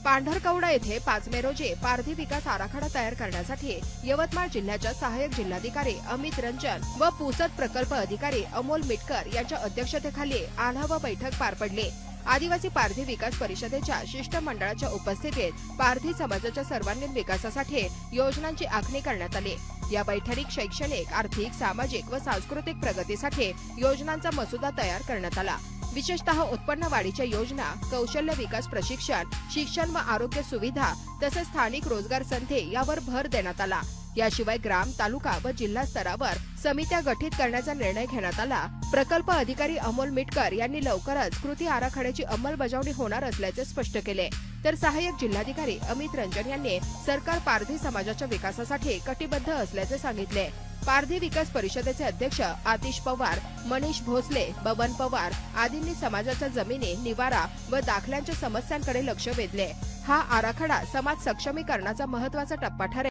पांढरकवडा येथे 5 मे रोजी पारधी विकास आराखडा तयार करण्यासाठी यवतमाळ जिल्ह्याच्या सहाय्यक जिल्हाधिकारी अमित रंजन व पुसद प्रकल्प अधिकारी अमोल मिटकर यांच्या अध्यक्षतेखाली आढावा बैठक पार पडली। आदिवासी पारधी विकास परिषदेच्या शिष्टमंडळाच्या उपस्थितीत पारधी समाजाच्या सर्वांगीण विकासासाठी योजनांची आखणी करण्यात आली। या बैठकीत शैक्षणिक, आर्थिक, सामाजिक व सांस्कृतिक प्रगतीसाठी योजनांचा मसुदा तयार करण्यात आला। विशेषतः उत्पन्न वाढीच्या योजना, कौशल्य विकास प्रशिक्षण, शिक्षण व आरोग्य सुविधा तसेच स्थानिक रोजगार संधी यावर भर देण्यात आला। याशिवाय ग्राम, तालुका व जिल्हा स्तरावर समित्या गठीत करण्याचा निर्णय घेण्यात आला। प्रकल्प अधिकारी अमोल मिटकर यांनी लवकरच कृती आराखड्याची अंमलबजावणी होणार असल्याचे स्पष्ट केले। तर सहाय्यक जिल्हाधिकारी अमित रंजन यांनी सरकार पारधी समाजाच्या विकासासाठी कटिबद्ध असल्याचे सांगितले। पारधी विकास परिषदेचे अध्यक्ष आतिश पवार, मनीष भोसले, बबन पवार आदींनी समाजाच्या जमिनी, निवारा व दाखल्यांच्या समस्यांकडे लक्ष वेधले। हा आराखडा समाज सक्षमीकरणाचा महत्त्वाचा टप्पा ठरेल